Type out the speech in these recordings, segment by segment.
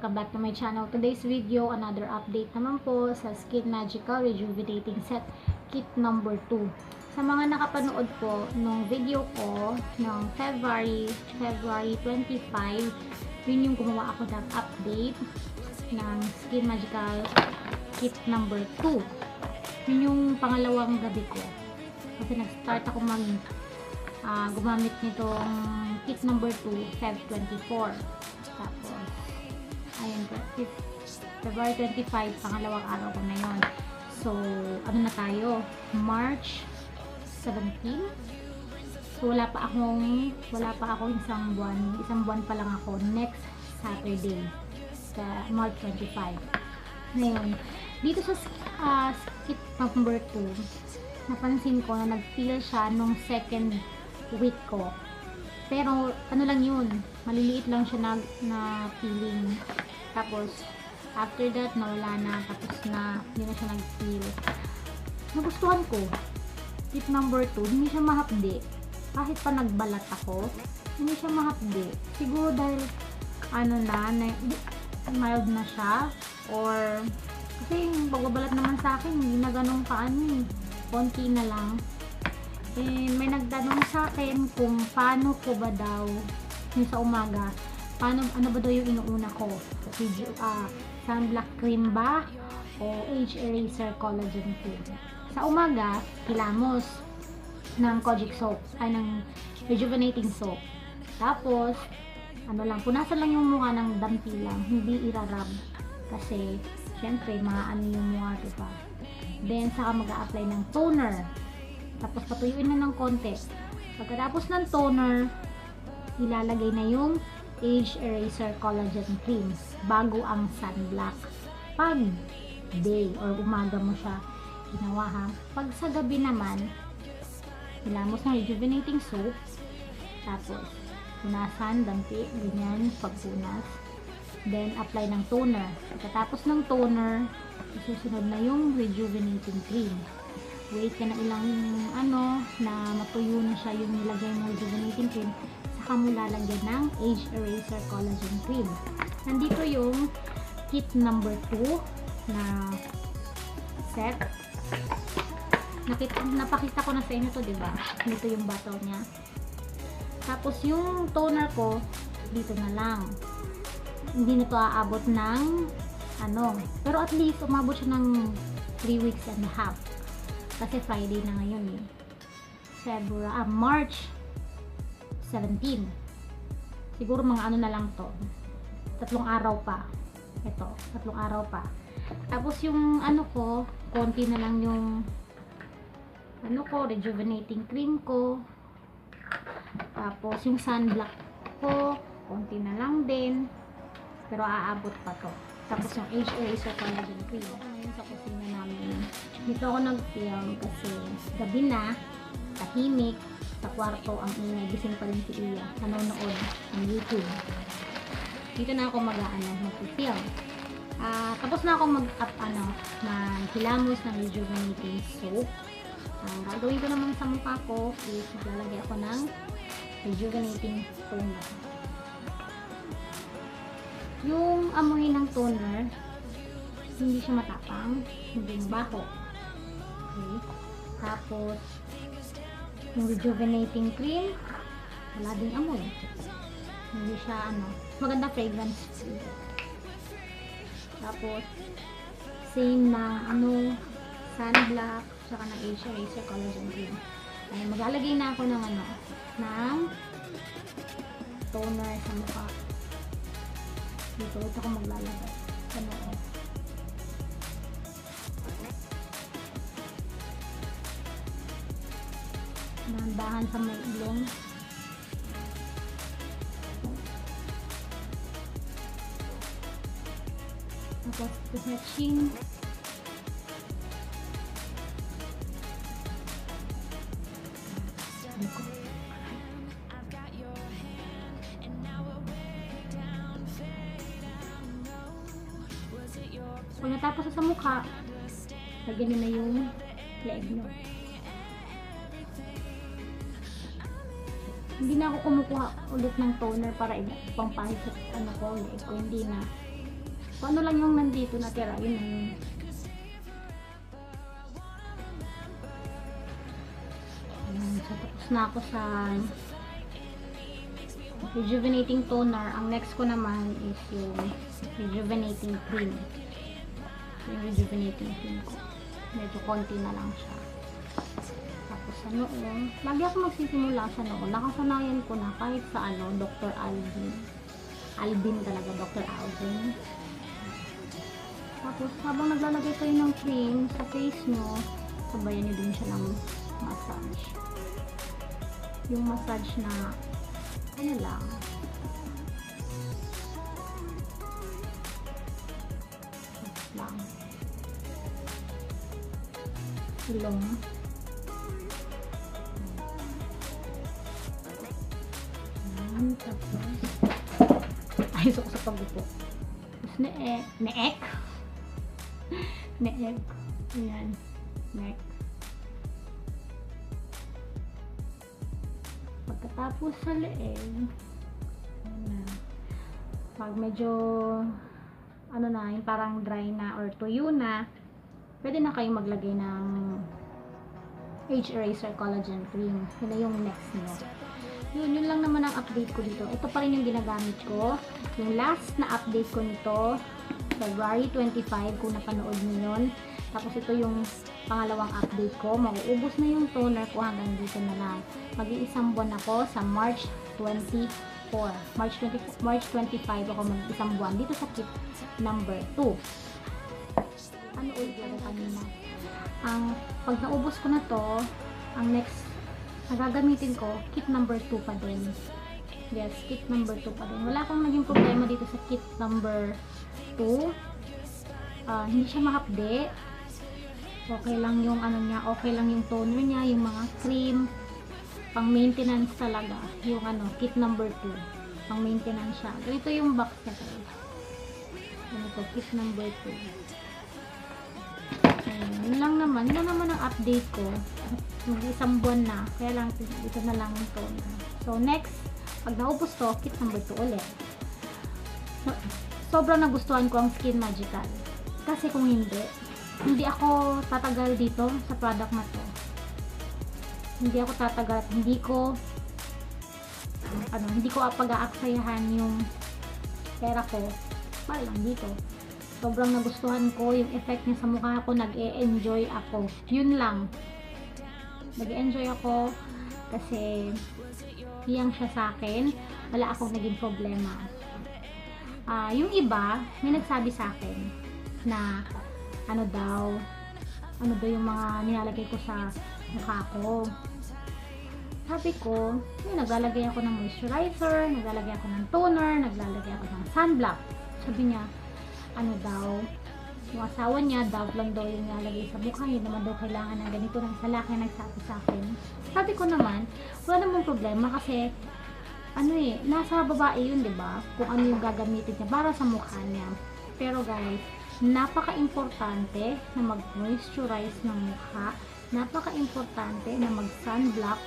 welcome back to my channel. Today's video, another update naman po sa Skin Magical Rejuvenating Set Kit number 2. Sa mga nakapanood po nung video ko ng February 25, yun yung gumawa ako ng update ng Skin Magical Kit number 2. Yun yung pangalawang gabi ko. Kasi nag-start ako gumamit nitong kit number 2, Feb 24. Tapos, ayun, February 25, pangalawang araw ko na yun. So, ano na tayo? March 17. So, wala pa akong isang buwan pa lang ako next Saturday sa March 25. Ngayon, dito sa kit number 2, napansin ko na nag-feel siya nung second week ko. Pero, ano lang yun, maliliit lang siya na feeling. Tapos, after that, nawala na. Tapos na, hindi na siya nag-feel. Nagustuhan ko. Tip number 2, hindi siya mahapdi. Kahit pa nagbalat ako, hindi siya mahapdi. Siguro dahil, mild na siya. Or, kasi yung pagbabalat naman sa akin, hindi na ganun konti na lang. May nagtanong sa akin kung paano ko ba daw yung sa umaga, ano ba daw yung inuuna ko, sunblock cream ba o age eraser collagen cream. Sa umaga, hilamos ng kojic soap, ng rejuvenating soap. Tapos punasan lang yung mukha ng dampi lang, hindi irarab kasi syempre maano yung mukha, diba? Then saka mag-a-apply ng toner. Tapos patuyuin na ng konti. Pagkatapos ng toner, ilalagay na yung age eraser collagen cream bago ang sunblock. Pag day or umaga mo siya ginawa, ha. Pag sa gabi naman, hilamos ng rejuvenating soap. Tapos punasan, dampi, ganyan, pagpunas. Then apply ng toner. Pagkatapos ng toner, isusunod na yung rejuvenating cream. Wait ka na ilang na matuyo na siya yung nilagay ng rejuvenating cream, saka mo lalagyan ng age eraser collagen cream. Nandito yung kit number 2 na set. Napakita ko na sa inyo to, diba? Dito yung bottle niya. Tapos yung toner ko dito na lang. Hindi na to aabot ng pero at least umabot siya ng 3 weeks and a half. Kasi Friday na ngayon March 17. Siguro mga na lang to. 3 araw pa. Ito, 3 araw pa. Tapos yung konti na lang yung rejuvenating cream ko. Tapos yung sunblock ko, konti na lang din. Pero aabot pa to. Tapos yung age eraser collagen cream. Ngayon sa kusina namin. Dito ako nag-film kasi gabi na, tahimik, sa kwarto ang ingay. Gising pa rin si Iya. Nanonood ng YouTube. Dito na ako mag-film. Tapos na ako maghilamos ng rejuvenating soap. Gagawin ko naman sa mukha ko is maglalagay ako ng rejuvenating toner. Yung amoy ng toner, hindi siya matapang, hindi mabaho. Okay. Tapos, yung rejuvenating cream, wala ding amoy. Hindi siya maganda fragrance free. Tapos, same na sunblock, saka ng age eraser collagen cream. Ay, maglalagay na ako ng toner sa mukha. Dito ako maglalagay. Nandahan sa may ilong. Tapos touching. Pag natapos sa mukha, lagyan na yung leg nyo. Hindi na ako kumukuha ulit ng toner para pangpahit sa leg ko, hindi na. Kung ano lang yung nandito natira, yun na yun. Ayan, so tapos na ako sa rejuvenating toner. Ang next ko naman is yung rejuvenating cream. Yung rejuvenating cream ko. Medyo konti na lang siya. Tapos sa noon, lagi ako magsisimula sa noon. Nakasanayan ko na kahit sa Dr. Alvin. Alvin talaga, Dr. Alvin. Tapos habang naglalagay kayo ng cream sa face nyo, sabayan nyo din siya ng massage. Yung massage na ano lang, lang ilong. Tapos ay suko sa pagbupo. Tapos neek neek, ayan, neck. Pagkatapos sa leeg, pag medyo ano na, yung parang dry na or tuyo na, pwede na kayong maglagay ng age eraser collagen cream. Yun na yung next nyo. Yun lang naman ang update ko dito. Ito pa rin yung ginagamit ko. Yung last na update ko nito, February 25, kung napanood nyo yun. Tapos ito yung pangalawang update ko. Mauubos na yung toner ko hanggang dito na lang. Mag-iisang buwan ako sa March 24. March 25 ako mag-isang buwan dito sa kit number 2. Ano ulit ako kanina? Pag naubos ko na to, ang next na gagamitin ko, kit number 2 pa din. Yes, kit number 2 pa din. Wala akong naging problema dito sa kit number 2. Hindi siya mahapde. Okay lang yung ano niya, okay lang yung toner niya, yung mga cream, pang maintenance talaga. Yung kit number 2. Pang maintenance siya. Ito yung box niya guys. Ito, kit number 2. Yun lang naman ang update ko. Mag-isang buwan na, kaya lang dito na lang yung toner. So next, pag naubos to, kit number 2 ulit. Sobrang nagustuhan ko ang Skin Magical. Kasi kung hindi ako tatagal dito sa product na to. Hindi ako tatagal, hindi ko pag-aaksayahan yung pera ko para lang dito. Sobrang nagustuhan ko yung effect niya sa mukha ko, nag-e-enjoy ako. Yun lang. Nag-e-enjoy ako kasi hiyang siya sa akin. Wala akong naging problema. Yung iba, may nagsabi sa akin na ano daw yung mga nilalagay ko sa mukha ko. Sabi ko, naglalagay ako ng moisturizer, naglalagay ako ng toner, naglalagay ako ng sunblock. Sabi niya, yung asawa niya, Dove lang daw yung nilalagay sa mukha, yun naman daw kailangan ng ganito ng isa laki nagsabi sa akin. Sabi ko naman, wala namang problema kasi nasa babae yun, diba? Kung ano yung gagamitin niya para sa mukha niya. Pero guys, napaka-importante na mag-moisturize ng mukha, napaka-importante na mag-sunblock,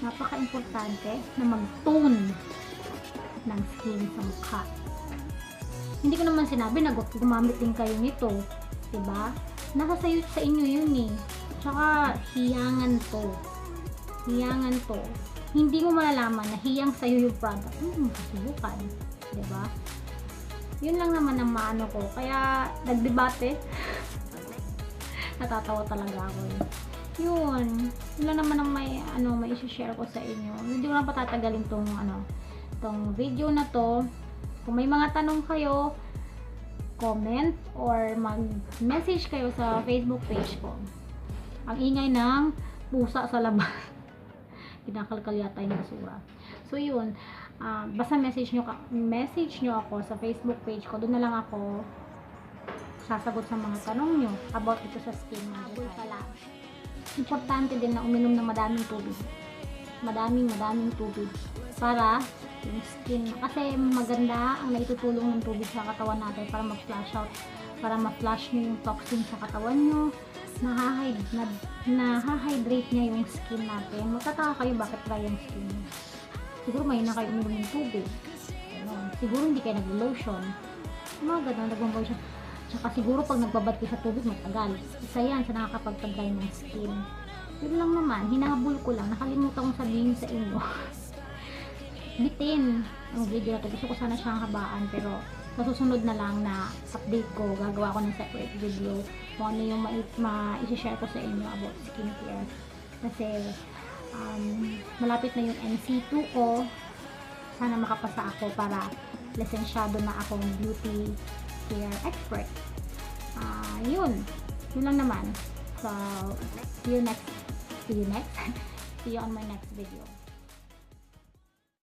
napaka-importante na mag-tone ng skin sa mukha. Hindi ko naman sinabi na gumamit din kayo nito, diba? Nasa sa inyo yun eh. Tsaka hiyangan to. Hindi mo malalaman na hiyang sa'yo yung product. Kasubukan, diba? Yun lang naman ang maano ko. Kaya nagdebate. Natatawa talaga ako eh. Yun lang naman ang may i-share ko sa inyo. Hindi ko lang patatagalin tong video na to. Kung may mga tanong kayo, comment or mag-message kayo sa Facebook page ko. Ang ingay ng pusa sa labas. Kinakalkal yata yung basura. So yun, basta message nyo ako sa Facebook page ko. Doon na lang ako sasagot sa mga tanong nyo about ito sa skin magic. Pala, importante din na uminom ng madaming tubig. Madaming tubig para yung skin, kasi maganda ang naitutulong ng tubig sa katawan natin para mag-flush out, para ma-flush nyo yung toxin sa katawan nyo, nahahydrate niya yung skin natin. Magtataka kayo bakit dry yung skin nyo. Siguro may na kayo uminom ng tubig, siguro hindi kayo nag-lotion, Mga ganun, nagbabay siya. Tsaka siguro pag nagbabad kayo sa tubig, matagal. Isa yan sa nakakapagtagay ng skin. Yun lang naman, hinahabol ko lang. Nakalimutan kong sabihin sa inyo. Bitin ang video na to. Gusto ko sana siyang habaan, pero sa susunod na lang na update ko, gagawa ko ng separate video kung ano yung ma-share ko sa inyo about skincare. Kasi malapit na yung NC2 ko. Sana makapasa ako para lisensyado na akong beauty care expert. Yun lang naman. So see you next see you on my next video.